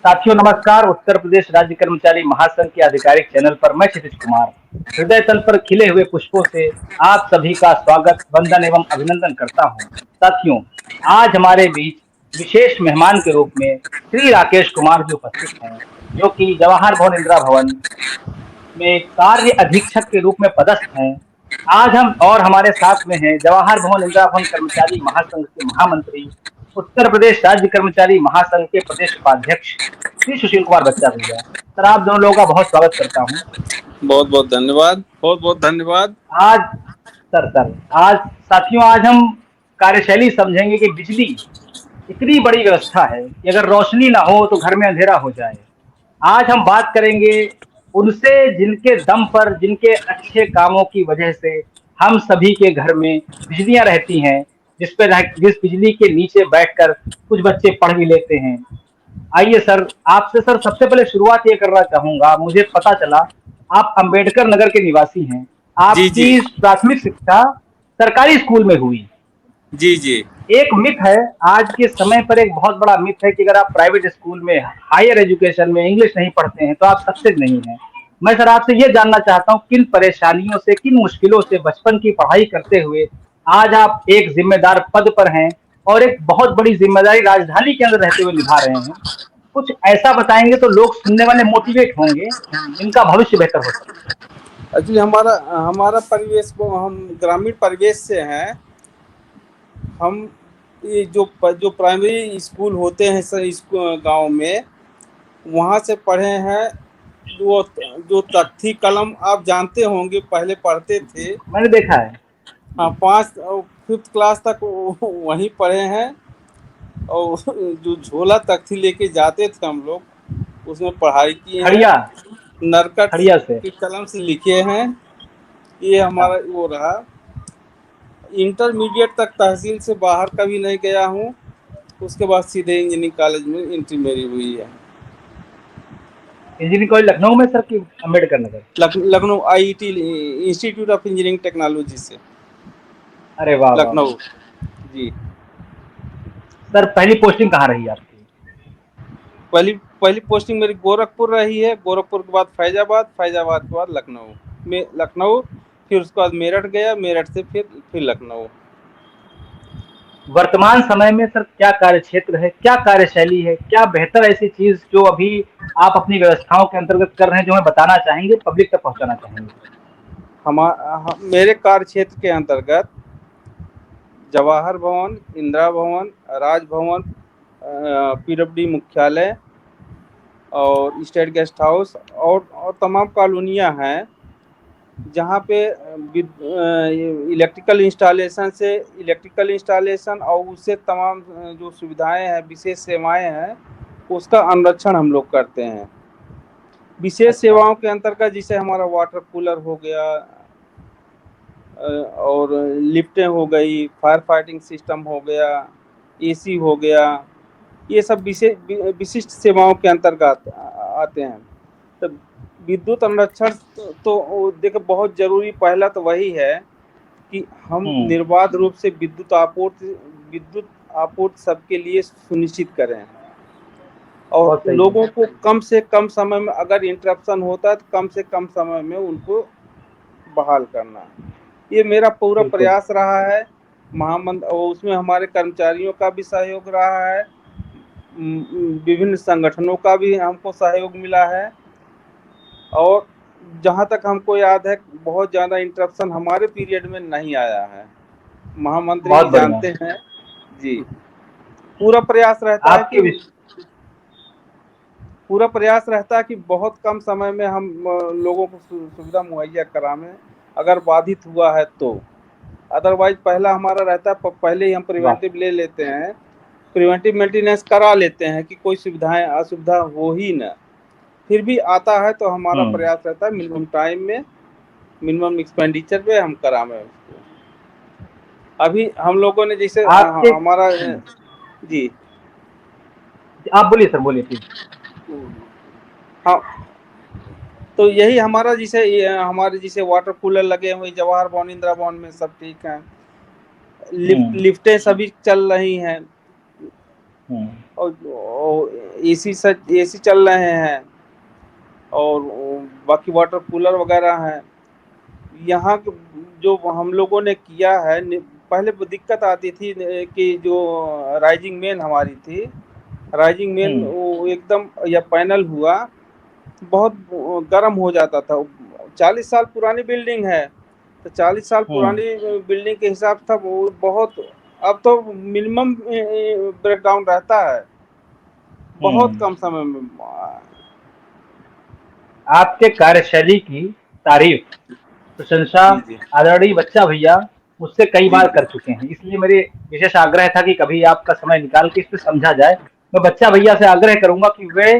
साथियों नमस्कार। उत्तर प्रदेश राज्य कर्मचारी महासंघ के आधिकारिक चैनल पर मैं क्षितिज कुमार हृदय तल पर खिले हुए पुष्पों से आप सभी का स्वागत, वंदन एवं अभिनंदन करता हूं। साथियों, आज हमारे बीच विशेष मेहमान के रूप में श्री राकेश कुमार जी उपस्थित हैं, जो कि जवाहर भवन इंदिरा भवन में कार्य अधीक्षक के रूप में पदस्थ हैं। आज हम और हमारे साथ में हैं जवाहर भवन इंदिरा भवन कर्मचारी महासंघ के महामंत्री, उत्तर प्रदेश राज्य कर्मचारी महासंघ के प्रदेश उपाध्यक्ष श्री सुशील कुमार बच्चा भैया। सर, आप दोनों लोगों का बहुत स्वागत करता हूं। बहुत बहुत धन्यवाद, बहुत बहुत धन्यवाद। आज सर आज साथियों, आज हम कार्यशैली समझेंगे कि बिजली इतनी बड़ी व्यवस्था है कि अगर रोशनी ना हो तो घर में अंधेरा हो जाए। आज हम बात करेंगे उनसे जिनके दम पर, जिनके अच्छे कामों की वजह से हम सभी के घर में बिजलियां रहती हैं, जिस बिजली के नीचे बैठकर कुछ बच्चे पढ़ भी लेते हैं। आइए सर, आपसे सर सबसे पहले शुरुआत ये करना चाहूंगा। मुझे पता चला आप अंबेडकर नगर के निवासी हैं। जी जी आपकी प्राथमिक शिक्षा सरकारी स्कूल में हुई। जी जी। एक मिथ है, आज के समय पर एक बहुत बड़ा मिथ है कि अगर आप प्राइवेट स्कूल में, हायर एजुकेशन में इंग्लिश नहीं पढ़ते हैं तो आप सक्सेस नहीं हैं। मैं सर आपसे ये जानना चाहता हूँ, किन परेशानियों से, किन मुश्किलों से बचपन की पढ़ाई करते हुए आज आप एक जिम्मेदार पद पर हैं और एक बहुत बड़ी जिम्मेदारी राजधानी के अंदर रहते हुए निभा रहे हैं। कुछ ऐसा बताएंगे तो लोग सुनने वाले मोटिवेट होंगे, इनका भविष्य बेहतर हो सकता है। एक्चुअली हमारा हमारा परिवेश, हम ग्रामीण परिवेश से हैं। हम ये जो प्राइमरी स्कूल होते हैं इस गांव में, वहाँ से पढ़े हैं। जो तख्ती कलम आप जानते होंगे, पहले पढ़ते थे। मैंने देखा है। हाँ, 5th क्लास तक वहीं पढ़े हैं। और जो झोला तख्ती लेके जाते थे हम लोग, उसमें पढ़ाई किए हैं। खड़िया नरकट खड़िया से। की कलम से लिखे हैं। ये अच्छा। हमारा वो रहा। इंटरमीडिएट तक तहसील से बाहर कभी नहीं गया हूँ। उसके बाद सीधे इंजीनियरिंग कॉलेज में एंट्री मेरी हुई है। इंजीनियरिंग कॉलेज लखनऊ में सर कि Ambedkar Nagar? Lucknow IIT, institute of engineering technology से, अरे वाह वाह वाह। लखनऊ। जी। सर, पहली पोस्टिंग कहाँ रही आपकी? पहली पहली पोस्टिंग मेरी गोरखपुर रही है। गोरखपुर के बाद फैजाबाद, फैजाबाद के बाद लखनऊ, फिर उसके बाद मेरठ गया, मेरठ से फिर लखनऊ। वर्तमान समय में सर क्या कार्य क्षेत्र है, क्या कार्यशैली है, क्या बेहतर ऐसी चीज जो अभी आप अपनी व्यवस्थाओं के अंतर्गत कर रहे हैं, जो हमें बताना चाहेंगे, पब्लिक तक पहुंचाना चाहेंगे? मेरे कार्य क्षेत्र के अंतर्गत जवाहर भवन, इंदिरा भवन, राजभवन, PWD मुख्यालय और स्टेट गेस्ट हाउस और तमाम कॉलोनियाँ हैं, जहाँ पे इलेक्ट्रिकल इंस्टॉलेशन और उससे तमाम जो सुविधाएं हैं, विशेष सेवाएं हैं, उसका अनुरक्षण हम लोग करते हैं। विशेष अच्छा। सेवाओं के अंतर्गत जैसे हमारा वाटर कूलर हो गया, और लिफ्टें हो गई, फायर फाइटिंग सिस्टम हो गया, AC हो गया, ये सब विशिष्ट सेवाओं के अंतर्गत आते हैं। तो विद्युत संरक्षण तो देखो बहुत जरूरी, पहला तो वही है कि हम निर्बाध रूप से विद्युत आपूर्ति सबके लिए सुनिश्चित करें, और लोगों को कम से कम समय में, अगर इंटरप्शन होता है तो कम से कम समय में उनको बहाल करना। ये मेरा पूरा प्रयास रहा है। और उसमें हमारे कर्मचारियों का भी सहयोग रहा है, विभिन्न संगठनों का भी हमको सहयोग मिला है। और जहाँ तक हमको याद है, बहुत ज़्यादा इंटरप्शन हमारे पीरियड में नहीं आया है। महामंत्री जी जानते हैं जी। पूरा प्रयास रहता है कि बहुत कम समय में हम लोगों को सुविधा मुहैया कराएं, अगर बाधित हुआ है तो। अदरवाइज पहला हमारा रहता है, पहले ही हम प्रिवेंटिव ले लेते हैं, प्रिवेंटिव मेंटेनेंस करा लेते हैं कि कोई असुविधा हो ही ना। फिर भी आता है तो हमारा प्रयास रहता है मिनिमम टाइम में, मिनिमम एक्सपेंडिचर पे हम कराएं उसको। अभी हम लोगों ने जैसे हमारा जी, आप बोलिए सर, बोलिए प्लीज। हाँ, तो यही हमारा हमारे जैसे वाटर कूलर लगे हुए जवाहर भवन, इंदिरा भवन में सब ठीक है। लिफ्टें सभी चल रही हैं। और एसी चल रहे हैं और बाकी वाटर कूलर वगैरह हैं। यहाँ जो हम लोगों ने किया है, पहले दिक्कत आती थी कि जो राइजिंग मैन हमारी थी, राइजिंग मैन वो एकदम या पैनल हुआ बहुत गर्म हो जाता था। 40 साल पुरानी बिल्डिंग है, तो 40 साल पुरानी बिल्डिंग के हिसाब था वो बहुत, अब तो मिनिमम ब्रेकडाउन रहता है बहुत कम समय में। आपके कार्यशैली की तारीफ प्रशंसा आदरणीय बच्चा भैया मुझसे कई बार कर चुके हैं, इसलिए मेरे विशेष आग्रह था कि कभी आपका समय निकाल के इस पे समझा जाए। मैं बच्चा भैया से आग्रह करूंगा कि वे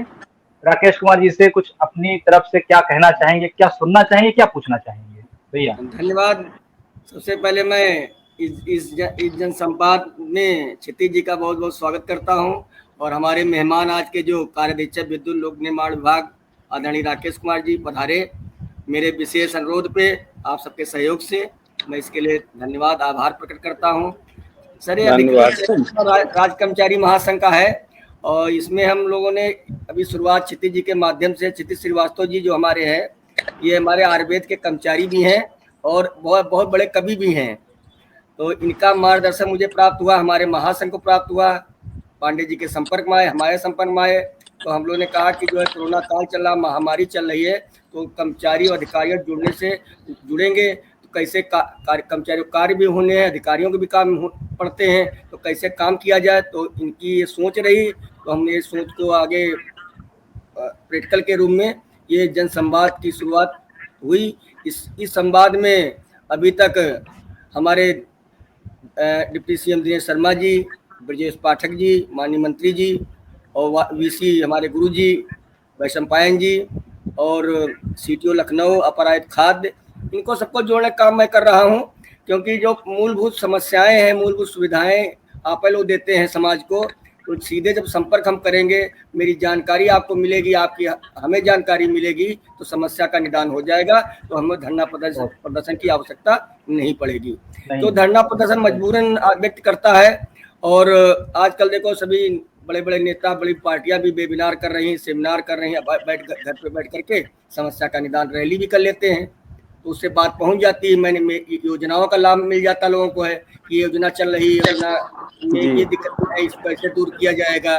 राकेश कुमार जी से कुछ अपनी तरफ से क्या कहना चाहेंगे, क्या सुनना चाहेंगे, क्या पूछना चाहेंगे भैया। धन्यवाद। सबसे पहले मैं इस जनसंवाद में क्षितिज जी का बहुत बहुत स्वागत करता हूं और हमारे मेहमान आज के जो कार्याध्यक्ष विद्युत लोक निर्माण विभाग आदरणीय राकेश कुमार जी पधारे मेरे विशेष अनुरोध पे आप सबके सहयोग से, मैं इसके लिए धन्यवाद आभार प्रकट करता हूं। सर ये राज्य कर्मचारी महासंघ का है और इसमें हम लोगों ने अभी शुरुआत क्षितिज जी के माध्यम से, क्षितिज श्रीवास्तव जी जो हमारे हैं, ये हमारे आयुर्वेद के कर्मचारी भी हैं और बहुत बहुत बड़े कवि भी हैं, तो इनका मार्गदर्शन मुझे प्राप्त हुआ, हमारे महासंघ को प्राप्त हुआ, पांडे जी के संपर्क में आए, हमारे संपर्क में आए, तो हम लोगों ने कहा कि जो है कोरोना काल चल रहा, महामारी चल रही है, तो कर्मचारी और अधिकारियों जुड़ने से जुड़ेंगे तो कैसे कर्मचारियों कार्य भी होने हैं, अधिकारियों के भी काम पड़ते हैं, तो कैसे काम किया जाए, तो इनकी ये सोच रही, तो हमने इस सोच को आगे प्रैक्टिकल के रूप में ये जनसंवाद की शुरुआत हुई। इस संवाद में अभी तक हमारे डिप्टी सीएम दिनेश शर्मा जी, ब्रजेश पाठक जी, माननीय मंत्री जी और वीसी हमारे गुरु जी वैशम पायन जी और सीटीओ लखनऊ अपर आयुक्त खाद्य, इनको सबको जोड़ने का काम मैं कर रहा हूं, क्योंकि जो मूलभूत समस्याएं हैं, मूलभूत सुविधाएं आप लोग देते हैं समाज को, तो सीधे जब संपर्क हम करेंगे, मेरी जानकारी आपको मिलेगी, आपकी हमें जानकारी मिलेगी, तो समस्या का निदान हो जाएगा, तो हमें धरना प्रदर्शन की आवश्यकता नहीं पड़ेगी। तो धरना प्रदर्शन मजबूरन व्यक्त करता है और आजकल देखो सभी बड़े बड़े नेता, बड़ी पार्टियां भी वेबिनार कर रही हैं, सेमिनार कर रही हैं, घर पे बैठ करके समस्या का निदान रैली भी कर लेते हैं, तो उससे बात पहुंच जाती है, मैंने योजनाओं का लाभ मिल जाता लोगों को है कि योजना चल रही है, योजना में ये दिक्कत है, इसको कैसे दूर किया जाएगा।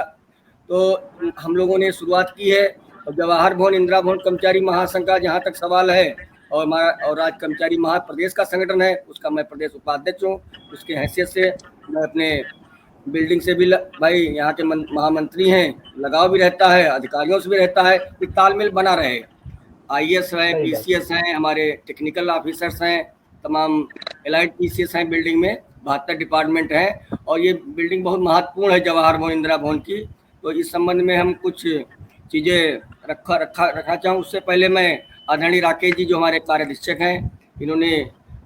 तो हम लोगों ने शुरुआत की है और जवाहर भवन इंदिरा भवन कर्मचारी महासंघ का जहाँ तक सवाल है और हमारा और राज्य कर्मचारी महाप्रदेश का संगठन है, उसका मैं प्रदेश उपाध्यक्ष हूँ, उसके हैसियत से मैं अपने बिल्डिंग से भी भाई यहाँ के महामंत्री हैं, लगाव भी रहता है, अधिकारियों से भी रहता है कि तालमेल बना रहे। आईएएस हैं, पीसीएस हैं, हमारे टेक्निकल ऑफिसर्स हैं, तमाम एलाइड पीसीएस हैं, बिल्डिंग में 72 डिपार्टमेंट हैं और ये बिल्डिंग बहुत महत्वपूर्ण है जवाहर भवन इंदिरा भवन की। तो इस संबंध में हम कुछ चीज़ें रखना चाहूँ। उससे पहले मैं आदरणीय राकेश जी जो हमारे कार्याध्यक्ष हैं, इन्होंने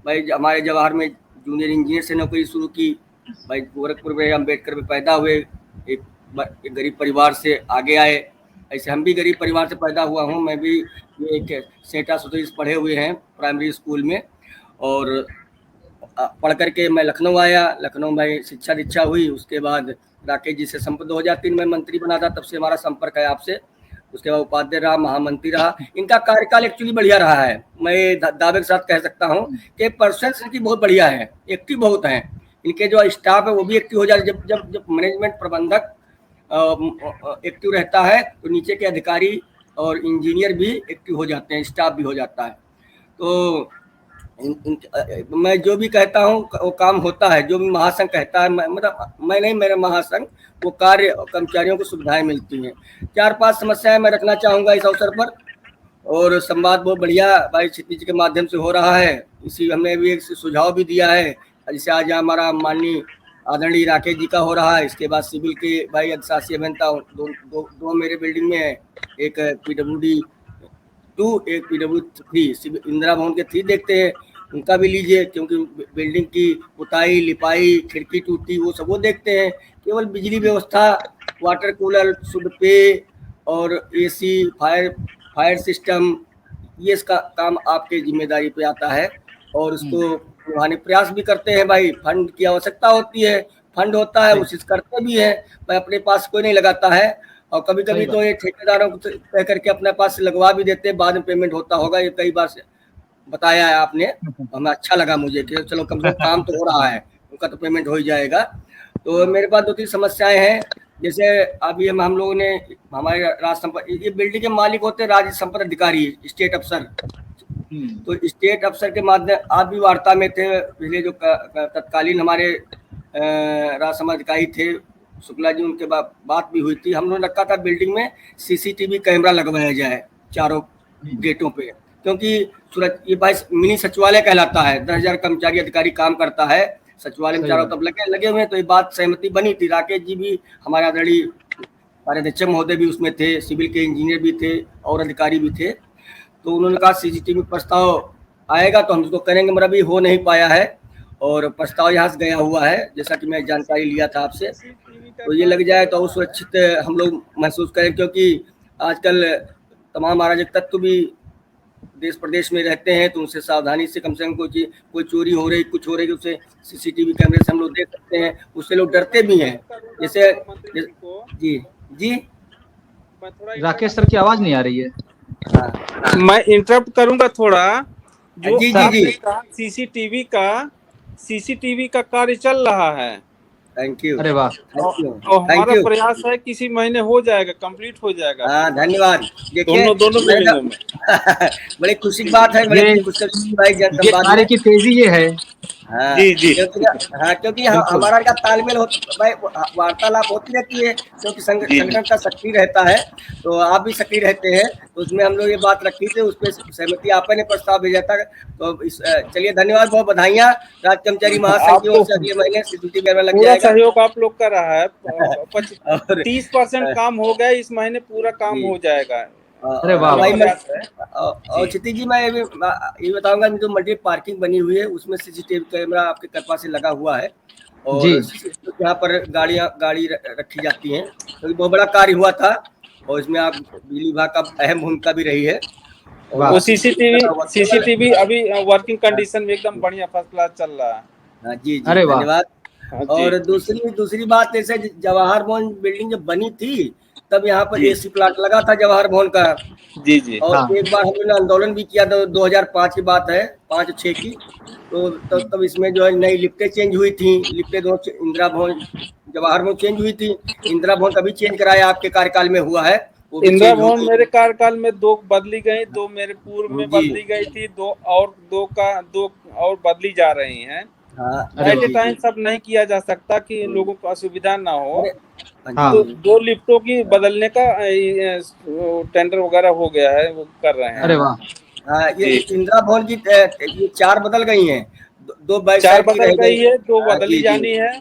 भाई हमारे जवाहर में जूनियर इंजीनियर से नौकरी शुरू की, भाई गोरखपुर में अम्बेडकर में पैदा हुए, एक गरीब परिवार से आगे आए, ऐसे हम भी गरीब परिवार से पैदा हुआ हूँ, मैं भी एक सेंटा सुधीर पढ़े हुए हैं प्राइमरी स्कूल में और पढ़ करके मैं लखनऊ आया, लखनऊ में शिक्षा दीक्षा हुई, उसके बाद राकेश जी से संपर्क 2003 में मंत्री बना था, तब से हमारा संपर्क है आपसे, उसके बाद उपाध्यक्ष रहा, महामंत्री रहा। इनका कार्यकाल एक्चुअली बढ़िया रहा है, मैं दावे के साथ कह सकता हूँ कि पर्सन्स इनकी बहुत बढ़िया है, एक्टिव बहुत हैं, इनके जो स्टाफ है वो भी एक्टिव हो जाए, जब मैनेजमेंट प्रबंधक एक्टिव रहता है तो नीचे के अधिकारी और इंजीनियर भी एक्टिव हो जाते हैं, स्टाफ भी हो जाता है। तो मैं जो भी कहता हूँ वो काम होता है, जो भी महासंघ कहता है, मतलब मैं नहीं, मेरे महासंघ वो कार्य और कर्मचारियों को सुविधाएं मिलती हैं। 4-5 समस्याएं मैं रखना चाहूँगा इस अवसर पर और संवाद बहुत बढ़िया भाई क्षितिज के माध्यम से हो रहा है, इसी हमने भी एक सुझाव भी दिया है, जैसे आज हमारा माननीय आदरणीय राकेश जी का हो रहा है, इसके बाद सिविल के भाई अधिशासी अभियंता दो मेरे बिल्डिंग में है, एक PWD2 एक PW3, इंदिरा भवन के 3 देखते हैं, उनका भी लीजिए, क्योंकि बिल्डिंग की पुताई लिपाई खिड़की टूटी वो सब वो देखते हैं, केवल बिजली व्यवस्था, वाटर कूलर, शुद्ध पेय और AC फायर सिस्टम, ये इसका काम आपके जिम्मेदारी पे आता है और उसको निभाने प्रयास भी करते हैं। भाई फंड की आवश्यकता होती है फंड होता है उसी से करते भी है, मैं अपने पास कोई नहीं लगाता है। और कभी कभी तो ये ठेकेदारों को तय करके अपने पास लगवा भी देते हैं, बाद में पेमेंट होता होगा, ये कई बार से बताया है आपने, हमें अच्छा लगा मुझे कि चलो कम से कम काम तो हो रहा है, उनका तो पेमेंट हो ही जाएगा। तो मेरे पास 2-3 समस्याएं हैं, जैसे अभी हम लोगों ने हमारे राज्य संपर्क, ये बिल्डिंग के मालिक होते हैं राज्य संपर्क अधिकारी, स्टेट अफसर। तो स्टेट अफसर के माध्यम आप भी वार्ता में थे, पिछले जो तत्कालीन हमारे राज्य संपर्क अधिकारी थे शुक्ला जी, उनके बात भी हुई थी। हम लोगों ने रखा था बिल्डिंग में सीसीटीवी कैमरा लगवाया जाए चारों गेटों पे, क्योंकि ये भाई मिनी सचिवालय कहलाता है, 10,000 कर्मचारी अधिकारी काम करता है सचिवालय में, चारों तरफ लगे हुए हैं। तो ये बात सहमति बनी थी, राकेश जी भी हमारे आदरणीय कार्याध्यक्ष महोदय भी उसमें थे, सिविल के इंजीनियर भी थे और अधिकारी भी थे। तो उन्होंने कहा सीसीटीवी प्रस्ताव आएगा तो हम उसको करेंगे, मगर अभी हो नहीं पाया है और प्रस्ताव यहाँ से गया हुआ है, जैसा कि मैं जानकारी लिया था आपसे। तो ये लग जाए तो सुरक्षित हम लोग महसूस करें, क्योंकि आजकल तमाम अराजक तत्व भी देश प्रदेश में रहते हैं, तो उनसे सावधानी से कम कोई चोरी हो रही, कुछ हो रही, उसे सीसीटीवी कैमरे से हम लोग देख सकते हैं, उससे लोग डरते भी हैं। जैसे जी जी राकेश सर की आवाज नहीं आ रही है। हाँ। मैं इंटरप्ट करूंगा थोड़ा। जो जी सीसीटीवी का कार्य चल रहा है। Thank you. अरे वाह, और हमारा प्रयास है किसी महीने हो जाएगा, कंप्लीट हो जाएगा। हाँ धन्यवाद। देखिए दोनों बिल्डिंगों में बड़ी खुशी की बात है, बड़ी खुशी भाई कार्य की तेजी ये है। हाँ जी क्योंकि हमारा क्या तालमेल भाई वार्तालाप होती रहती है, क्योंकि संगठन का सक्रिय रहता है, तो आप भी सक्रिय रहते हैं, तो उसमें हम लोग ये बात रखी थी, उस पर सहमति आपने प्रस्ताव भेजा था। तो चलिए धन्यवाद, बहुत बधाइयाँ राज्य कर्मचारी महासंघ की ओर से, अगले महीने सीसीटीवी कैमरा लग जाएगा। सहयोग आप लोग का रहा है, 30% काम हो गया, इस महीने पूरा काम हो जाएगा। अरे वाह भाई और क्षितिज जी, मैं ये बताऊंगा, जो मल्टी पार्किंग बनी हुई है उसमें सीसीटीवी कैमरा आपके कृपा से लगा हुआ है, और यहाँ पर गाड़ी रखी जाती हैं, क्योंकि बहुत बड़ा कार्य हुआ था और इसमें आप बिजली विभाग का अहम भूमिका भी रही है। वो सीसीटीवी अभी वर्किंग कंडीशन में एकदम बढ़िया फर्स्ट क्लास चल रहा है। जी धन्यवाद। और दूसरी बात, जैसे जवाहर भवन बिल्डिंग जब बनी थी तब यहाँ पर एसी प्लांट लगा था जवाहर भवन का। जी और एक बार हमने आंदोलन भी किया था, 2005 की बात है, 5-6 की। तो तब इसमें जो है नई लिफ्टें चेंज हुई थी, लिफ्टें दो इंदिरा भवन जवाहर भवन चेंज हुई थी, इंदिरा भवन कभी चेंज कराया आपके कार्यकाल में हुआ है? इंदिरा भवन मेरे कार्यकाल में 2 बदली गई, 2 मेरे पूर्व में बदली गई थी, 2 और बदली जा रही हैं। एट ए टाइम सब नहीं किया जा सकता कि लोगों को असुविधा ना हो। तो 2 लिफ्टों की बदलने का टेंडर वगैरह हो गया है, वो कर रहे हैं। अरे वाह, ये इंदिरा भवन की ये 4 बदल गई हैं, 2 4 बदल गई है, 2 बदली जानी है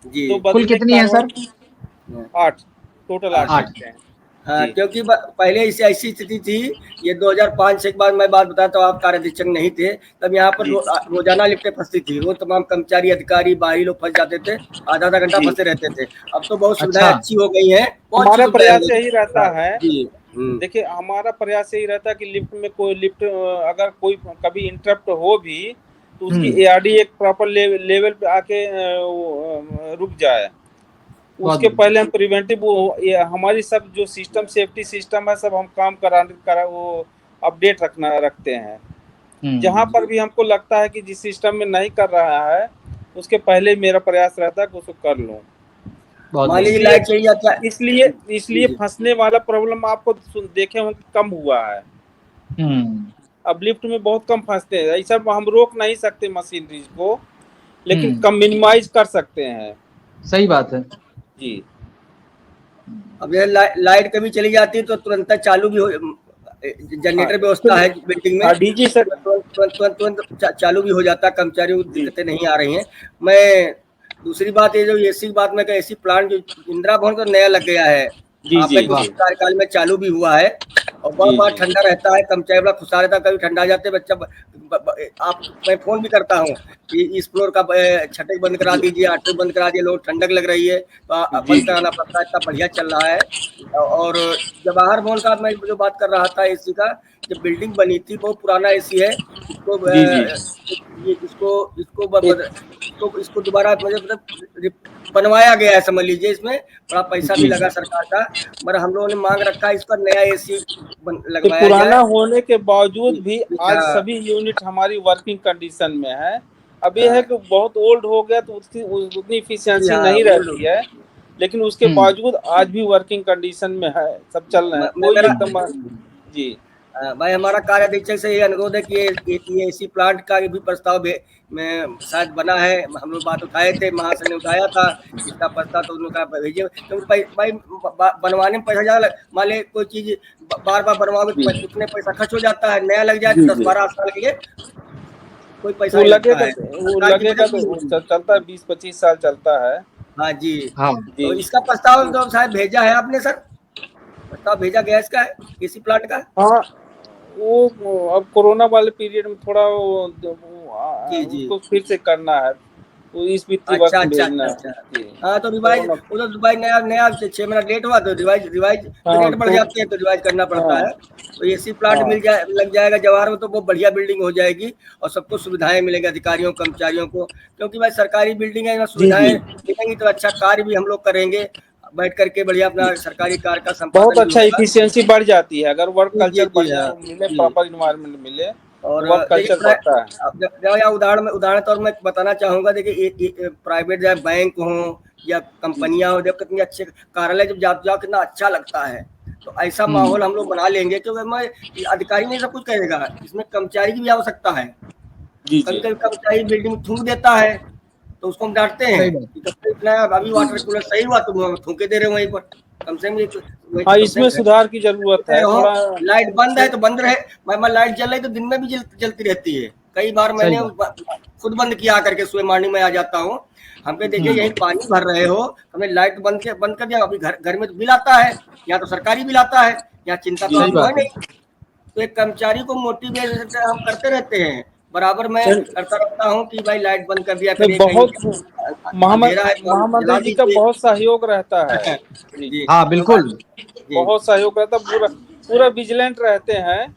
जी। कुल कितनी है सर? 8 टोटल 8 हैं। हाँ, क्योंकि पहले इसे ऐसी स्थिति थी, ये 2005 से एक बार मैं बात बताता हूँ, आप कार्याध्यक्ष नहीं थे तब, यहाँ पर रोजाना लिफ्टें फंसती थी, वो तमाम कर्मचारी अधिकारी बाहरी लोग फंस जाते थे, आधा घंटा फंसे रहते थे। अब तो बहुत सुविधाएं अच्छी हो गई हैं। हमारा प्रयास यही रहता है, देखिए हमारा प्रयास यही रहता है कि लिफ्ट में कोई अगर कोई कभी इंटरप्ट हो भी तो उसकी एआरडी एक प्रॉपर लेवल पे आके रुक जाए, उसके पहले हम प्रिवेंटिव हमारी सब जो सिस्टम सेफ्टी सिस्टम है सब हम काम करा वो अपडेट रखते हैं। जहां पर भी हमको लगता है कि जिस सिस्टम में नहीं कर रहा है उसके पहले मेरा प्रयास रहता है कि उसको कर लूं। इसलिए फंसने वाला प्रॉब्लम आपको देखे होंगे कम हुआ है। अब लिफ्ट में बहुत कम फंसते हैं, ऐसा हम रोक नहीं सकते मशीनरी को, लेकिन कम मिनिमाइज कर सकते हैं। सही बात है जी। अब ये लाइट कभी चली जाती है तो तुरंत चालू भी हो, जनरेटर व्यवस्था है बिल्डिंग में, डीजी सर तुरंत चालू भी हो जाता है, कर्मचारियों को दिक्कतें नहीं आ रही हैं। मैं दूसरी बात ये जो एसी की बात में, एसी प्लांट जो इंदिरा भवन का नया लग गया है, कार्यकाल में चालू भी हुआ है, और बहुत ठंडा रहता है, कर्मचारी बड़ा खुशहाल रहता है। कभी ठंडा जाते बच्चा आप मैं फोन भी करता हूँ कि इस फ्लोर का छटक बंद करा दीजिए, आटो बंद करा दिए, लोग ठंडक लग रही है तो बंद कराना पड़ता है, इतना बढ़िया चल रहा है। और जवाहर भवन का मैं जो बात कर रहा था एसी का, जब बिल्डिंग बनी थी बहुत पुराना एसी है, इसको इसको दोबारा मतलब बनवाया गया है, समझ लीजिए। इसमें बड़ा पैसा भी लगा सरकार का, मगर हम लोगों ने मांग रखा है इस पर नया एसी तो लगवाया पुराना जाए। होने के बावजूद भी आज हाँ। सभी यूनिट हमारी वर्किंग कंडीशन में है। अब ये है हाँ। कि बहुत ओल्ड हो गया तो उसकी उतनी जी इफिशियंसी हाँ, नहीं ओल्ड हो रहती गया। है, लेकिन उसके बावजूद आज भी वर्किंग कंडीशन में है, सब चल रहे हैं, मैं कोई मेरा एकदम। जी भाई, हमारा कार्य अधीक्षक से ये अनुरोध है कि ये एसी प्लांट का भी प्रस्ताव में शायद बना है। हम लोग बात उठाए थे, महाशय ने उठाया था इसका प्रस्ताव, तो उन्होंने कहा भेजिए, क्योंकि भाई बनवाने में पैसा ज्यादा मान ले, कोई चीज बार बार बनवाओगे जी तो उतने पैसा खर्च हो जाता है। नया लग जाए जी तो 10-12 साल के लिए कोई पैसा वो नहीं लगता लगेगा, है, वो सरकार की लगेगा बचत भी तो होगी। चलता है, 20-25 साल चलता है। हाँ जी। हाँ तो जी इसका प्रस्ताव तो शायद भेजा है आपने सर, प्रस्ताव भेजा गया इसका एसी प्लांट का। हाँ, वो अब कोरोना वाले पीरियड में थोड़ा जी जी। उसको फिर से करना है, तो इस वित्तीय वर्ष अच्छा में अच्छा भेजना अच्छा है। अच्छा। जी हाँ, तो रिवाइज कोरोना। उधर दुबई नया नया 6 महीना लेट हुआ तो रिवाइज रिवाइज हाँ रेट बढ़ तो जाते हैं, तो रिवाइज करना पड़ता हाँ है। तो एसी प्लांट हाँ मिल जाए, लग जाएगा जवाहर में, तो वो बढ़िया बिल्डिंग हो जाएगी और सबको सुविधाएं मिलेंगी, अधिकारियों कर्मचारियों को। क्योंकि भाई सरकारी बिल्डिंग है, जी सुविधाएं जी मिलेंगी तो अच्छा कार्य भी हम लोग करेंगे, बैठ करके बढ़िया अपना सरकारी कार्य का बहुत संपादन भी अच्छा होगा। इफिशियंसी बढ़ जाती है अगर वर्क जी जी कल्चर जी। बढ़िया हाँ मिले, जी। प्रॉपर इन्वायरमेंट मिले और तो वर्क देखिए कल्चर बढ़ता है। अब यहाँ उदाहरण तौर में बताना चाहूंगा, देखिए प्राइवेट चाहे बैंक हो या जी जी कंपनियां हो, जब कितनी अच्छे कार्यालय जब जाओ कितना अच्छा लगता है। तो ऐसा माहौल हम लोग बना लेंगे, क्योंकि मैं अधिकारी नहीं सब कुछ कहेगा, इसमें कर्मचारी की भी आवश्यकता है। जी कभी जी कभी कर्मचारी बिल्डिंग में थूक देता है, तो उसको हम डांटते हैं सही बात। कि कब तक इतना अभी वाटर कूलर सही हुआ, तुम थूके दे रहे हो वहीं पर। कम से कम हाँ, कम से इसमें कम सुधार की जरूरत है रहो, थोड़ा। लाइट बंद है तो बंद रहे। मैं लाइट जल रही तो दिन में भी जलती रहती है। कई बार सही मैंने बात। खुद बंद किया करके सुबह मॉर्निंग में आ जाता हूँ। हम पे देखिए यही पानी भर रहे हो, हमने लाइट बंद कर दिया, अभी घर में तो बिल आता है, यहाँ तो सरकारी बिल आता है, यहाँ चिंता तो जी सही आपको है बात है। नहीं। तो एक कर्मचारी को मोटिवेट हम करते रहते हैं, बराबर मैं चल करता रहता हूँ कि भाई लाइट बंद कर दिया नहीं, करिए, कहीं बहुत अंधेरा है तो जला महामंत्री जी का दीजिए। बहुत सहयोग रहता है। जी जी हाँ तो बिल्कुल। जी बहुत सहयोग रहता है, पूरा पूरा विजिलेंट रहते हैं,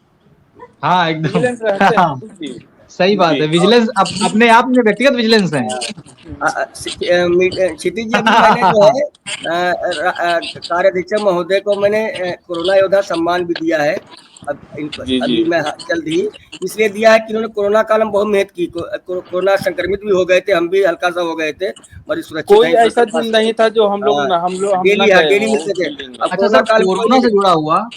हाँ एकदम। विजिलेंट रहते हाँ, हैं। जी सही बात जी है। विजिलेंस अपने आप में व्यक्तिगत विजिलेंस है। क्षितिज जी, अभी मैंने जो है कार्य अधीक्षक महोदय को मैंने कोरोना योद्धा सम्मान भी दिया है। जी जी अभी मैं जल्द ही इसलिए दिया है कि उन्होंने कोरोना काल में बहुत मेहनत की। कोरोना संक्रमित भी हो गए थे, हम भी हल्का सा हो गए थे, बड़ी सुरक्षित कोई हैं ऐसा दिन नहीं था जो हम लोग हाँ, न हम न डेली गए डेली हो मिलते थे। बिल्डिंग में। अब अच्छा कोरोना सर, काल में कोई कोरोना नहीं से जुड़ा हुआ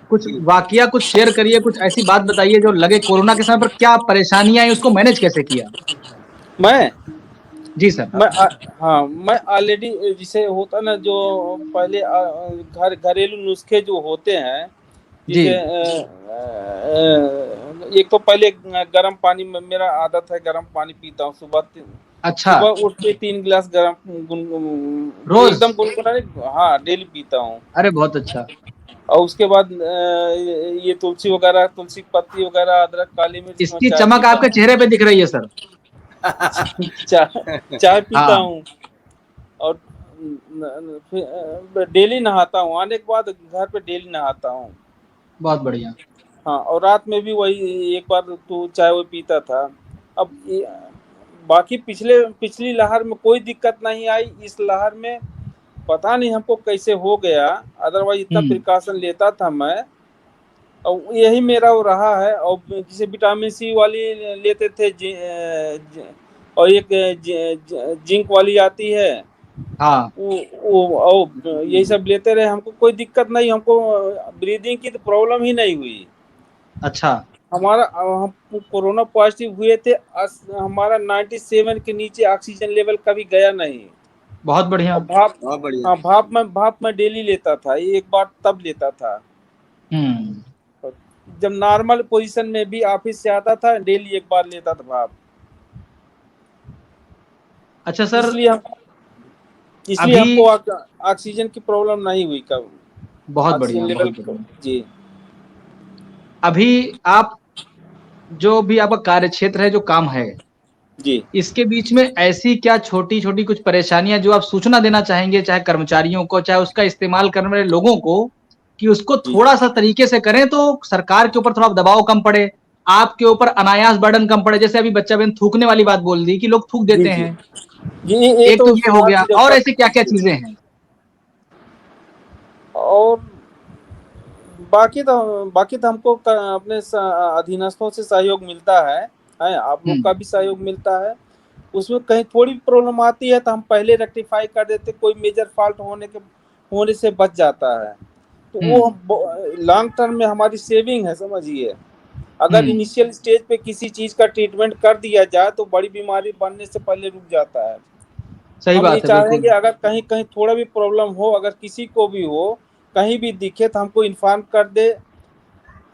कुछ जी। वाकया कुछ शेयर करिए, कुछ ऐसी बात बताइए जो लगे कोरोना के समय पर क्या परेशानियां आई, उसको मैनेज कैसे किया। मैं जी सर। हाँ, मैं ऑलरेडी जिसे होता ना, जो पहले घरेलू नुस्खे जो होते हैं, जी। जैसे एक तो पहले गर्म पानी में मेरा आदत है, गर्म पानी पीता हूँ सुबह। अच्छा। सुबह उठ के 3 गिलास गर्म रोज। एकदम गुनगुना नहीं, हाँ डेली पीता हूँ। अरे बहुत अच्छा। और उसके बाद ये तुलसी वगैरह, तुलसी की पत्ती वगैरह, अदरक, काली मिर्च में इसकी चाय चमक पीता आपके हूँ। चेहरे पे दिख रही है सर। चाय पीता हाँ हूँ और डेली नहाता हूँ, आने के बाद घर पे डेली नहाता हूँ। बहुत बढ़िया। हाँ, और रात में भी वही एक बार तो चाय वो पीता था। अब बाकी पिछली लहर में कोई दिक्कत नहीं आई, इस लहर में पता नहीं हमको कैसे हो गया, अदरवाइज इतना प्रिकॉशन लेता था मैं। और यही मेरा वो रहा है। और जैसे विटामिन सी वाली लेते थे, और एक जिंक वाली आती है, हाँ वो यही सब लेते रहे, हमको कोई दिक्कत नहीं, हमको ब्रीदिंग की तो प्रॉब्लम ही नहीं हुई। अच्छा। हम कोरोना पॉजिटिव हुए थे, हमारा 97 के नीचे ऑक्सीजन लेवल कभी गया नहीं। बहुत बढ़िया। और भाप, बहुत बढ़िया। हाँ भाप में डेली लेता था, एक बार तब लेता था। जब नॉर्मल पोजीशन में भी ऑफिस से आता था, डेली एक बार लेता था भाप। अच्छा सर, इसलिए हमको ऑक्सीजन की प्रॉब्लम नहीं हुई कब। बहुत बढ़िया, बहुत बढ़िया जी। अभी आप जो भी आपका कार्य क्षेत्र है, जो काम है जी, इसके बीच में ऐसी क्या छोटी छोटी कुछ परेशानियां जो आप सूचना देना चाहेंगे, चाहे कर्मचारियों को, चाहे उसका इस्तेमाल करने वाले लोगों को, कि उसको जी, थोड़ा सा तरीके से करें तो सरकार के ऊपर थोड़ा दबाव कम पड़े, आपके ऊपर अनायास बर्डन कम पड़े। जैसे अभी बच्चा बहन थूकने वाली बात बोल दी कि लोग थूक जी देते जी हैं, जी, ये एक तो तो ये हो समाज गया, की और रक्षा। ऐसी क्या क्या चीजें हैं? और बाकी तो हमको अपने अधीनस्थों से सहयोग मिलता है आप लोग का भी सहयोग मिलता है। उसमें कहीं थोड़ी प्रॉब्लम आती है तो हम पहले रेक्टिफाई कर देते, कोई मेजर फॉल्ट होने से बच जाता है। तो वो लॉन्ग टर्म में हमारी सेविंग है, समझिए। अगर इनिशियल स्टेज पे किसी चीज का ट्रीटमेंट कर दिया जाए तो बड़ी बीमारी बनने से पहले रुक जाता है। सही हम ये बात है, चाह रहे हैं कि बिल्कुल। अगर कहीं कहीं थोड़ा भी प्रॉब्लम हो, अगर किसी को भी हो, कहीं भी दिखे तो हमको इन्फॉर्म कर दे,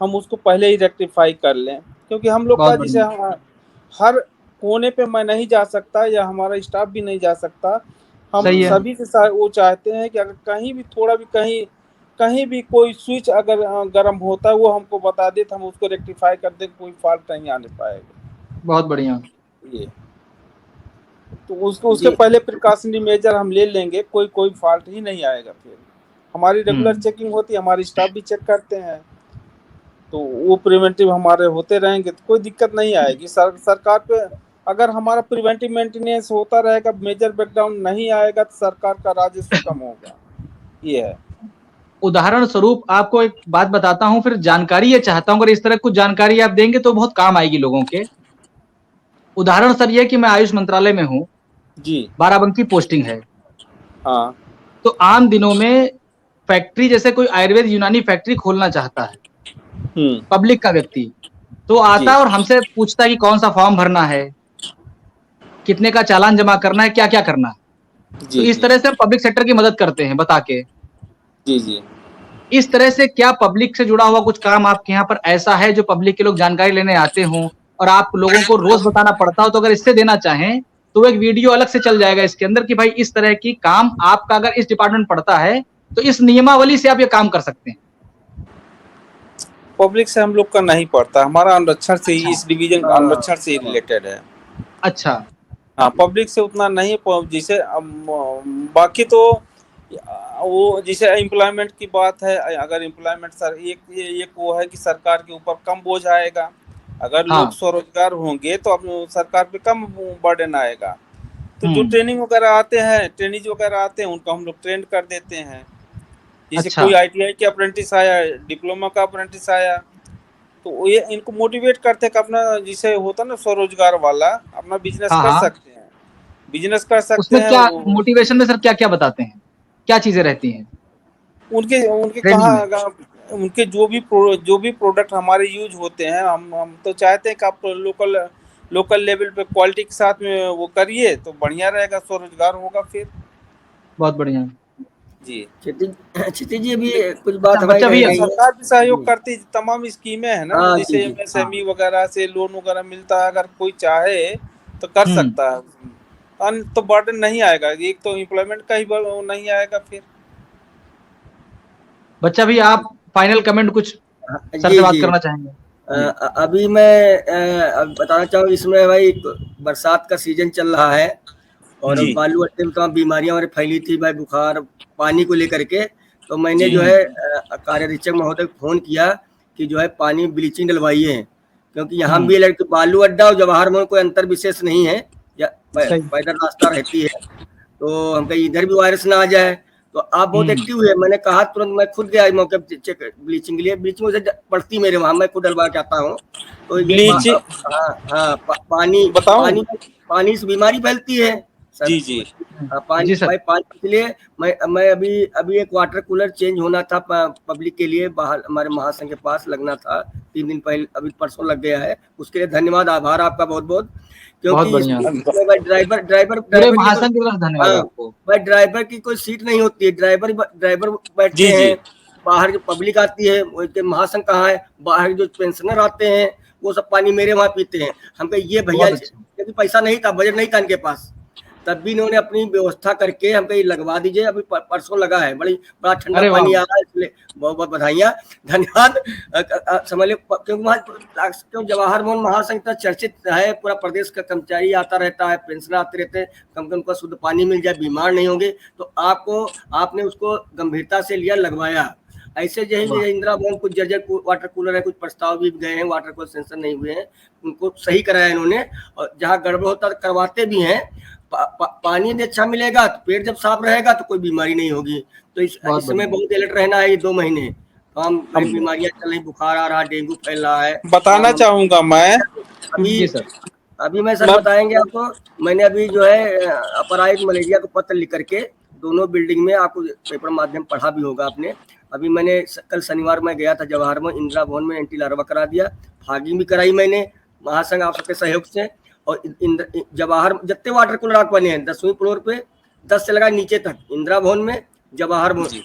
हम उसको पहले ही रेक्टिफाई कर लें। क्योंकि हम लोग बहुत का जैसे बढ़िया। हर कोने पे मैं नहीं जा सकता या हमारा स्टाफ भी नहीं जा सकता। हम सही है। सभी से वो चाहते हैं कि अगर कहीं भी थोड़ा भी कहीं कहीं भी कोई स्विच अगर गर्म होता है, वो हमको बता दे तो हम उसको रेक्टिफाई कर दें, कोई फॉल्ट नहीं आने पाएगा। बहुत बढ़िया। ये तो उसको उसके जी पहले प्रिकॉशनरी मेजर हम ले लेंगे, कोई कोई फॉल्ट ही नहीं आएगा। फिर हमारी रेगुलर हम्म चेकिंग होती है, हमारी स्टाफ भी चेक करते हैं, तो वो प्रिवेंटिव हमारे होते रहेंगे तो कोई दिक्कत नहीं आएगी। सरकार पे अगर हमारा प्रिवेंटिव मेंटेनेंस होता रहेगा, मेजर ब्रेकडाउन नहीं आएगा, तो सरकार का राजस्व कम होगा। ये है। उदाहरण स्वरूप आपको एक बात बताता हूं, फिर जानकारी ये चाहता हूं, अगर इस तरह कुछ जानकारी आप देंगे तो बहुत काम आएगी लोगों के। उदाहरण सर ये कि मैं आयुष मंत्रालय में हूं, जी। बाराबंकी पोस्टिंग है। हाँ। तो आम दिनों में फैक्ट्री, जैसे कोई आयुर्वेद यूनानी फैक्ट्री खोलना चाहता है, हम्म। पब्लिक का व्यक्ति, तो आता जी है और हमसे पूछता है कि कौन सा फॉर्म भरना है, कितने का चालान जमा करना है, क्या क्या करना है। तो जी इस जी तरह से हम पब्लिक सेक्टर की मदद करते हैं बता के। जी जी। इस तरह से क्या पब्लिक से जुड़ा हुआ कुछ काम आपके यहाँ पर ऐसा है जो पब्लिक के लोग जानकारी लेने आते हों और आप लोगों को रोज बताना पड़ता हो? तो अगर इससे देना चाहें तो एक वीडियो अलग से चल जाएगा इसके अंदर कि भाई इस तरह की काम आपका अगर इस डिपार्टमेंट पड़ता है तो इस नियमावली से आप ये काम कर सकते हैं। पब्लिक से हम लोग का नहीं पड़ता, हमारा अनुरक्षण से ही, अच्छा। इस डिवीजन हाँ अनुरक्षण से ही रिलेटेड है। अच्छा। हाँ, पब्लिक से उतना नहीं जैसे बाकी तो वो जैसे एम्प्लॉयमेंट की बात है। अगर एम्प्लॉयमेंट सर एक वो है कि सरकार के ऊपर कम बोझ आएगा। अगर लोग हाँ। स्वरोजगार होंगे तो अब सरकार पे कम बर्डन आएगा। तो जो हम्म। ट्रेनिंग वगैरह आते हैं, ट्रेनिज वगैरह आते हैं, उनको हम लोग ट्रेन कर देते हैं। जैसे अच्छा। कोई आईटीआई के अप्रेंटिस आया, डिप्लोमा का अप्रेंटिस आया, तो ये इनको मोटिवेट करते हैं कि अपना जिसे होता है ना स्वरोजगार वाला, अपना बिजनेस हाँ कर हाँ। सकते हैं, बिजनेस कर सकते उसमें हैं क्या वो। मोटिवेशन में सर क्या क्या बताते हैं, क्या चीजें रहती हैं उनके उनके ट्रेनिंग में? कहाँ उनके जो भी प्रोडक्ट हमारे यूज होते हैं, हम तो चाहते हैं कि आप लोकल लेवल पे क्वालिटी के साथ में वो करिए तो बढ़िया रहेगा, स्वरोजगार होगा फिर। बहुत बढ़िया। जी। क्षितिज जी अभी लेकिन कुछ अच्छा बात हमारी बच्चा रह भैया। गई है। सरकार भी सहयोग जी करती है, तमाम स्कीमें हैं ना, हाँ जी जैसे जी हाँ। एमएसएमई वगैरह से लोन वगैरह मिलता है, अगर कोई चाहे तो कर हम्म। सकता है। तो बर्डन नहीं आएगा, एक तो एम्प्लॉयमेंट का ही वो नहीं आएगा फिर। बच्चा भैया आप फाइनल कमेंट कुछ सर से जी बात जी। करना चाहेंगे? जी। अभी मैं अब बताना चाहूँ, इसमें भाई बरसात का सीजन चल रहा है और जी बालू अड्डे में तमाम बीमारियां हमारे फैली थी भाई, बुखार पानी को लेकर के। तो मैंने जी जो है कार्य अधीक्षक महोदय को फोन किया कि जो है पानी ब्लीचिंग डलवाइए, क्योंकि यहाँ हम्म। भी लड़के बालू अड्डा और जवाहर में कोई अंतर विशेष नहीं है, या सही। पैदल रास्ता रहती है। तो हम कहीं इधर भी वायरस ना आ जाए। तो आप बहुत हम्म। एक्टिव हुए, मैंने कहा तुरंत मैं खुद गया मौके पर चेक ब्लीचिंग के लिए। ब्लीचिंग मुझे पड़ती मेरे वहाँ, मैं खुद डलवा के आता हूँ। तो ये ब्लीच हाँ हाँ पानी बताऊं। पानी पानी से बीमारी फैलती है सर। जी जी पानी जी सर। भाई, पानी के लिए मैं अभी अभी एक वाटर कूलर चेंज होना था पब्लिक के लिए, बाहर हमारे महासंघ के पास लगना था 3 दिन पहले, अभी परसों लग गया है। उसके लिए धन्यवाद, आभार आपका बहुत बहुत। बहुत क्योंकि बढ़िया। इसमें भाई ड्राइवर ड्राइवर पूरे ड्राइवर की कोई, महासंघ की तरफ से धन्यवाद हाँ आपको। भाई ड्राइवर की कोई सीट नहीं होती है, ड्राइवर ड्राइवर बैठते जी जी हैं। बाहर जो पब्लिक आती है वो महासंघ कहाँ है, बाहर जो पेंशनर आते हैं वो सब पानी मेरे वहाँ पीते हैं। हम कहे ये भैया, बहुत अच्छा। क्योंकि पैसा नहीं था, बजट नहीं था इनके पास, तब भी इन्होंने अपनी व्यवस्था करके हम कहीं लगवा दीजिए। अभी परसों लगा है, बड़ा ठंडा अरे वाह। पानी आ रहा है, इसलिए बहुत बहुत बधाइयाँ, धन्यवाद। समझ लो क्योंकि वहाँ क्यों जवाहर मोहन महासंघ इतना चर्चित है, पूरा प्रदेश का कर्मचारी आता रहता है, पेंशन आते रहते हैं, कम से कम उनको शुद्ध पानी मिल जाए, बीमार नहीं होंगे। तो आपने उसको गंभीरता से लिया, लगवाया। ऐसे जैसे इंदिरा भवन कुछ जर्जर वाटर कूलर है, कुछ प्रस्ताव भी गए हैं, वाटर कूलर सेंसर नहीं हुए हैं, उनको सही कराया इन्होंने। और जहाँ गड़बड़ होता है करवाते भी हैं। पानी यदि अच्छा मिलेगा तो पेट जब साफ रहेगा तो कोई बीमारी नहीं होगी। तो इस समय बहुत अलर्ट रहना है, ये 2 महीने तमाम बीमारियां चल रही, बुखार आ रहा, डेंगू फैल रहा है। बताना चाहूंगा मैं अभी मैं सर बताएंगे आपको, मैंने अभी जो है अपर आयुक्त मलेरिया को पत्र लिख करके दोनों बिल्डिंग में, आपको पेपर माध्यम पढ़ा भी होगा आपने। अभी मैंने कल शनिवार में गया था जवाहर में, इंदिरा भवन में एंटी लार्वा करा दिया, फॉगिंग भी कराई मैंने महासंघ आप सबके सहयोग से। और जवाहर जितने वाटर कूलर आप बने हैं 10वीं फ्लोर पे 10 से लगा नीचे तक, इंदिरा भवन में, जवाहर भवन,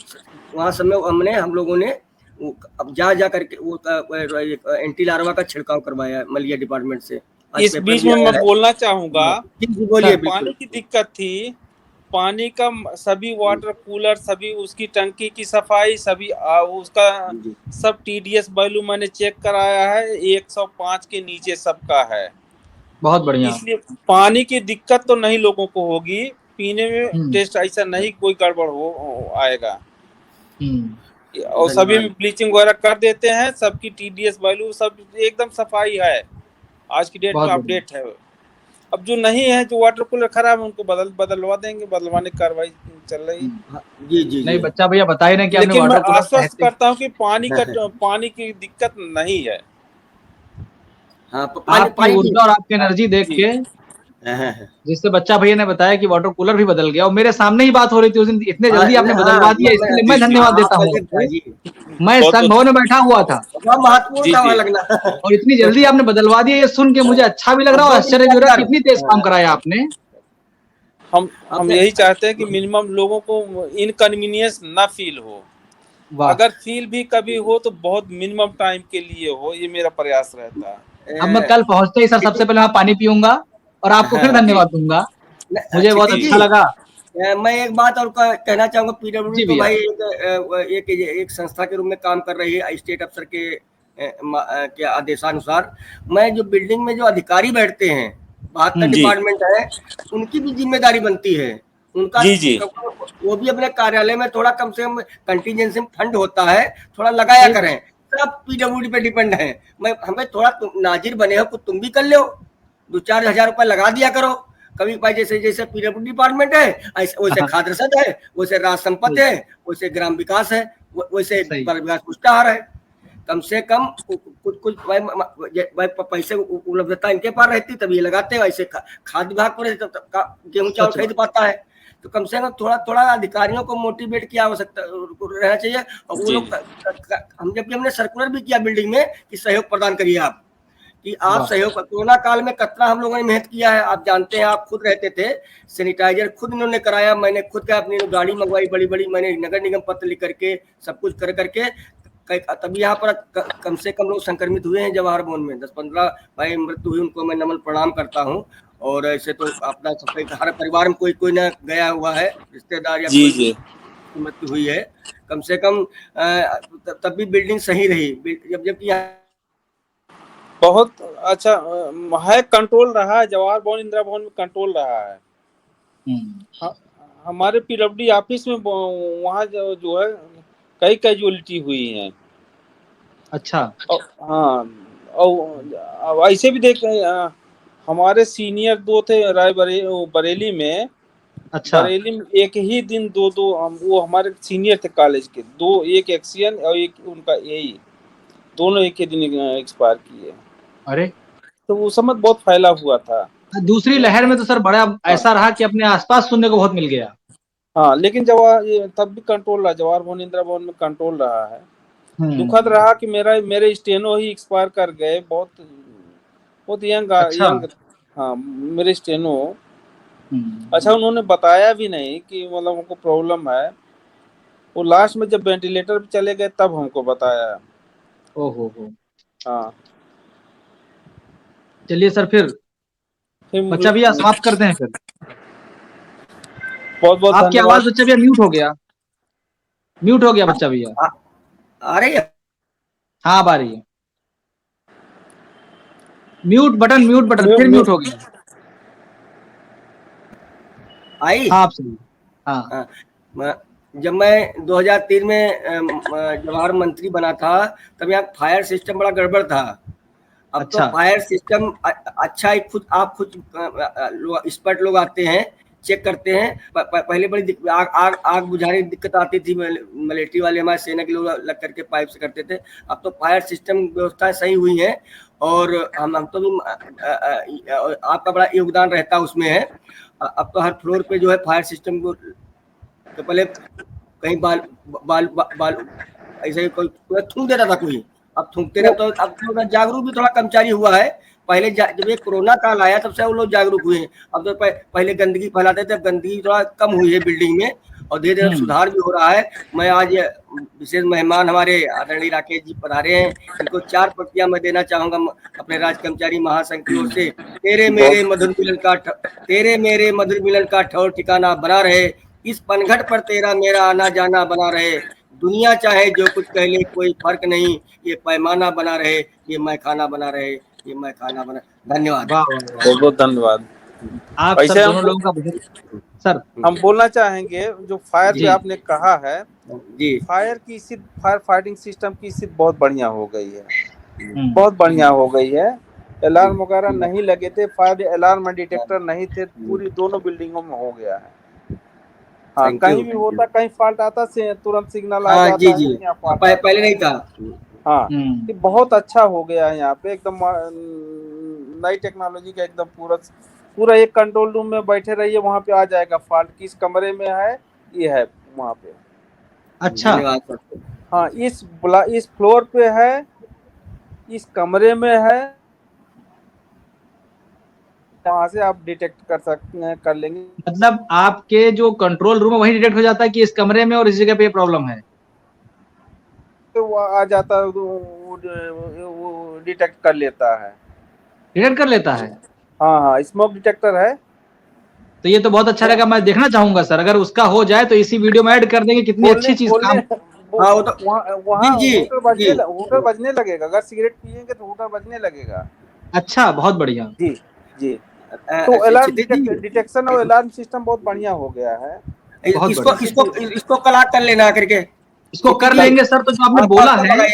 वहाँ सब में हम लोगों ने अब जा करके वो एंटी लार्वा का छिड़काव करवाया है मलेरिया डिपार्टमेंट से। इस बीच में मैं बोलना चाहूंगा, बोलिए। पानी की दिक्कत थी, पानी का सभी वाटर कूलर, सभी उसकी टंकी की सफाई, सभी उसका सब TDS वैल्यू मैंने चेक कराया है, 105 के नीचे सबका है। बहुत बढ़िया। इसलिए पानी की दिक्कत तो नहीं लोगों को होगी, पीने में टेस्ट ऐसा नहीं कोई गड़बड़ आएगा। और सभी में ब्लीचिंग वगैरह कर देते हैं, सबकी TDS वैल्यू सब एकदम सफाई है, आज की डेट में अपडेट है। अब जो नहीं है, जो वाटर कूलर खराब है, उनको बदलवा देंगे, बदलवाने की कार्रवाई चल रही है। जी नहीं बच्चा भैया बता ही नहीं कि लेकिन मैं आश्वस्त करता हूँ कि पानी की दिक्कत नहीं है। आपकी ऊर्जा और आपकी एनर्जी देख के, जिससे बच्चा भैया ने बताया कि वाटर कूलर भी बदल गया, और मेरे सामने ही बात हो रही थी उस दिन, इतने जल्दी आपने बदलवा दिया, इसके लिए मैं धन्यवाद देता हूँ। मैं संघ भवन में बैठा हुआ था और इतनी जल्दी आपने बदलवा दिया, ये सुन के मुझे अच्छा भी लग रहा है और आश्चर्य भी हो रहा है, कितनी तेज काम कराया आपने। हम यही चाहते हैं कि मिनिमम लोगों को इनकन्वीनियंस ना फील हो, अगर फील भी कभी हो तो बहुत मिनिमम टाइम के लिए हो, ये मेरा प्रयास रहता है। अब मैं कल पहुंचते ही सर सबसे पहले मैं पानी पीऊंगा और आपको फिर धन्यवाद दूंगा, मुझे बहुत अच्छा लगा। मैं एक बात और कहना चाहूंगा, PWD तो भाई एक संस्था के रूप में काम कर रही है स्टेट अफसर के आदेशानुसार। मैं जो बिल्डिंग में जो अधिकारी बैठते हैं, 72 डिपार्टमेंट है, उनकी भी जिम्मेदारी बनती है, उनका वो भी अपने कार्यालय में थोड़ा कम से कम कंटीजेंसी फंड होता है, थोड़ा लगाया करें। सब PWD पे डिपेंड है। हमें थोड़ा नाजिर बने हो, तुम भी कर लो, 2-4 हजार रुपए लगा दिया करो कभी भाई। जैसे PWD डिपार्टमेंट है, वैसे खाद्य रसद है, वैसे राज संपत्ति है, वैसे ग्राम विकास है, वैसे विकास पुष्टाहार है। कम से कम कुछ पैसे उपलब्धता इनके पास रहती तभी लगाते हैं, ऐसे खाद्य विभाग पर गेहूं चावल खरीद पाता है। तो कम से कम थोड़ा अधिकारियों को मोटिवेट किया आवश्यकता रहना चाहिए। और वो लोग हमने सर्कुलर भी किया बिल्डिंग में कि सहयोग प्रदान करिए आप, कि आप सहयोग। कोरोना काल में कितना हम लोगों ने मेहनत किया है, आप जानते हैं, आप खुद रहते थे, सैनिटाइजर खुद इन्होंने कराया, मैंने खुद का अपनी गाड़ी मंगवाई बड़ी, मैंने नगर निगम पत्र लिख करके सब कुछ कर करके, तभी यहाँ पर कम से कम लोग संक्रमित हुए हैं जवाहर भवन में। 10-15 भाई मृत्यु हुई, उनको मैं नमन प्रणाम करता हूँ। और ऐसे तो अपना हर परिवार में कोई ना गया हुआ है, रिश्तेदार या कोई मृत्यु हुई है। कम से कम तब भी बिल्डिंग सही रही, जबकि बहुत अच्छा है, कंट्रोल रहा है, जवाहर भवन इंदिरा भवन में कंट्रोल रहा है। हमारे PWD ऑफिस में वहाँ जो है कई कैजुअलिटी हुई है। अच्छा। हाँ, और ऐसे भी देख, हमारे सीनियर 2 थे बरेली में। अच्छा। बरेली में एक ही दिन 2 वो हमारे सीनियर थे कॉलेज के, 2, एक एक्सियन और एक उनका यही, दोनों एक ही दिन एक्सपायर किए। अरे, तो वो समय बहुत फैला हुआ था। दूसरी लहर में तो सर बड़ा ऐसा रहा कि अपने आसपास सुनने को बहुत मिल गया। हाँ, लेकिन तब भी कंट्रोल रहा, जवाहर भवन इंदिरा भवन में कंट्रोल रहा है। दुखद रहा कि मेरे स्टेनो ही एक्सपायर कर गए, बहुत यंग। हाँ, मेरे स्टेनो। अच्छा, उन्होंने बताया भी नहीं कि मतलब हमको प्रॉब्लम है, वो लास्ट में जब वेंटिलेटर पे चले गए तब हमको बताया। ओहो। हाँ, चलिए सर, फिर बच्चा भैया समाप्त करते हैं फिर। बहुत आपकी आवाज बच्चा भैया म्यूट हो गया बच्चा भैया। आ रही है? हाँ, अब आ रही है। म्यूट बटन फिर म्यूट हो गया। आई? हाँ, आप सही। हाँ, जब मैं 2003 में जवाहर मंत्री बना था, तब यहाँ फायर सिस्टम बड़ा गड़बड़ था। अब अच्छा। तो फायर सिस्टम अच्छा है, खुद एक्सपर्ट लोग आते हैं, चेक करते हैं। पहले बड़ी आग बुझाने की दिक्कत आती थी, मिलिट्री वाले हमारे सेना के लोग लग करके पाइप से करते थे। अब तो फायर सिस्टम व्यवस्थाएं सही हुई हैं और हम तो भी आपका बड़ा योगदान रहता उसमें है। अब तो हर फ्लोर पे जो है फायर सिस्टम को, तो पहले कहीं बाल ऐसे कोई थूक देता था कोई, अब थूकते ना, तो अब थोड़ा जागरूक भी थोड़ा कर्मचारी हुआ है। पहले जब ये कोरोना काल आया तब से वो लोग जागरूक हुए हैं। अब तो पहले गंदगी फैलाते थे, अब गंदगी थोड़ा कम हुई है बिल्डिंग में और धीरे धीरे सुधार भी हो रहा है। मैं आज विशेष मेहमान हमारे आदरणीय राकेश जी पधारे हैं, इनको 4 प्रतियां मैं देना चाहूंगा अपने राज्य कर्मचारी महासंघ की ओर से। तेरे मेरे मधुर मिलन का ठौर ठिकाना बना रहे, इस पनघट पर तेरा मेरा आना जाना बना रहे। दुनिया चाहे जो कुछ कह ले कोई फर्क नहीं, ये पैमाना बना रहे, ये मैखाना बना रहे, ये मैखाना बना। धन्यवाद। बहुत बहुत धन्यवाद। आप सर दोनों लोगों का सर हम बोलना चाहेंगे जो फायर पे आपने कहा है जी, फायर फाइटिंग सिस्टम की स्थिति बहुत बढ़िया हो गई है, बहुत बढ़िया हो गई है। अलार्म वगैरह नहीं लगे थे, फायर अलार्म डिटेक्टर नहीं थे, पूरी दोनों बिल्डिंगों में हो गया है। हाँ, कहीं भी होता, कहीं फॉल्ट आता से तुरंत सिग्नल आ जाता है। जी, पहले नहीं था। हाँ, ये बहुत अच्छा हो गया है। यहाँ पे एकदम नई टेक्नोलॉजी का एकदम पूरा एक कंट्रोल रूम में बैठे रहिए, वहाँ पे आ जाएगा फॉल्ट किस कमरे में है, ये है वहाँ पे। अच्छा। हाँ, इस फ्लोर पे है, इस कमरे में है, वहाँ से आप डिटेक्ट कर लेंगे। मतलब आपके जो कंट्रोल रूम है वही डिटेक्ट हो जाता है कि इस कमरे में और इस जगह पे ये प्रॉब्लम है, तो वो आ जाता है, वो डिटेक्ट कर लेता है, डिटेक्ट कर लेता है। हाँ, स्मोक डिटेक्टर है। तो ये तो बहुत अच्छा रहेगा, मैं देखना चाहूंगा सर, अगर उसका हो जाए तो इसी वीडियो में ऐड कर देंगे। कितनी अच्छी चीज काम। हाँ, वो तो वहाँ हूटर बजने लगेगा, अगर सिगरेट पियेंगे तो हूटर बजने लगेगा। अच्छा, बहुत बढ़िया। जी जी, तो अलार्म डिटेक्शन और अलार्म सिस्टम बहुत बढ़िया हो गया है। इसको कल कर लेना करके, इसको कर लेंगे सर। तो जो आपने बोला है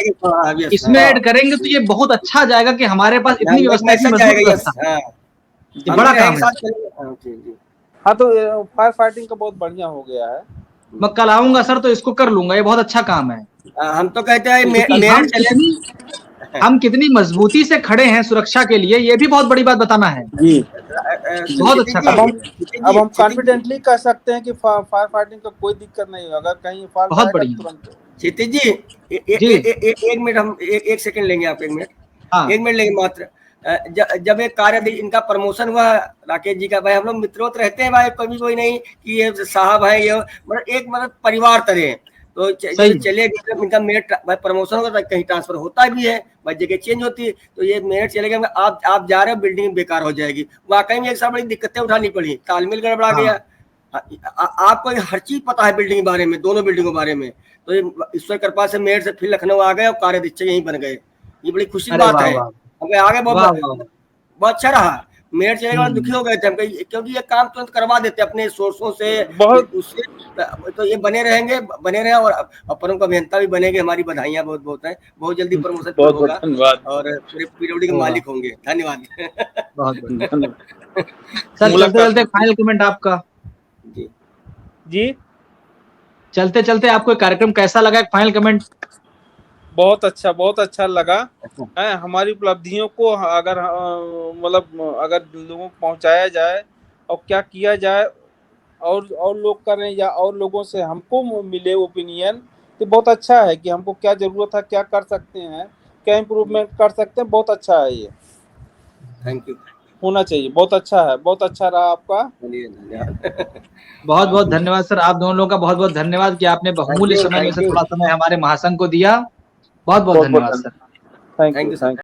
इसमें ऐड करेंगे तो ये बहुत अच्छा आ जाएगा कि हमारे पास इतनी व्यवस्था बड़ा काम है। हाँ, तो फायर फाइटिंग का बहुत बढ़िया हो गया है। मैं कल आऊंगा सर, तो इसको कर लूंगा, ये बहुत अच्छा काम है। हम तो कहते हैं हम कितनी मजबूती से खड़े हैं सुरक्षा के लिए, ये भी बहुत बड़ी बात बताना है जी। बहुत अच्छा काम। अब हम कॉन्फिडेंटली कह सकते हैं कि फायर फाइटिंग का कोई दिक्कत नहीं है। अगर कहीं फायर बहुत बढ़िया। क्षितिज जी, एक मिनट, हम एक सेकंड लेंगे आप, 1 मिनट। हाँ। 1 मिनट लेंगे मात्र। जब एक कार्य इनका प्रमोशन हुआ राकेश जी का, भाई हम लोग मित्रोत रहते हैं भाई, कभी कोई नहीं कि ये साहब है, ये मतलब परिवार तरह। तो चले गए, इनका मेरिट भाई प्रमोशन होगा तो कहीं ट्रांसफर होता भी है भाई, जगह चेंज होती है, तो ये मेरिट चले गए, आप जा रहे हो, बिल्डिंग बेकार हो जाएगी। वाकई में एक साथ बड़ी दिक्कतें उठानी पड़ी, तालमेल गड़बड़ा गया। आपको हर चीज पता है बिल्डिंग के बारे में, दोनों बिल्डिंगों के बारे में। तो ये ईश्वर कृपा से मेरिट से फिर लखनऊ आ गए और कार्याध्यक्ष यहीं बन गए, ये बड़ी खुशी की बात है। हमें आगे बहुत अच्छा रहा। मेयर चले गए, दुखी हो गए थे हम, क्योंकि ये काम तुरंत करवा देते अपने सोर्सों से, उससे तो ये बने रहे और अपनों का अभियंता भी बनेंगे। हमारी बधाइयां बहुत बहुत है, बहुत जल्दी प्रमोशन होगा और पूरे पीडब्ल्यूडी के मालिक होंगे। धन्यवाद। सर चलते चलते फाइनल कमेंट आपका। जी, चलते चलते आपको कार्यक्रम कैसा लगा, फाइनल कमेंट। बहुत अच्छा लगा है। हमारी उपलब्धियों को अगर मतलब अगर लोगों को पहुंचाया जाए और क्या किया जाए और लोग करें या और लोगों से हमको मिले ओपिनियन, तो बहुत अच्छा है कि हमको क्या जरूरत है, क्या कर सकते हैं, क्या इम्प्रूवमेंट कर सकते हैं। बहुत अच्छा है, ये थैंक यू होना चाहिए। बहुत अच्छा है, बहुत अच्छा रहा आपका। बहुत बहुत धन्यवाद सर, आप दोनों लोगों का बहुत बहुत धन्यवाद कि आपने बहुमूल्य समय में से थोड़ा समय हमारे महासंघ को दिया। बहुत बहुत धन्यवाद सर। Thank you.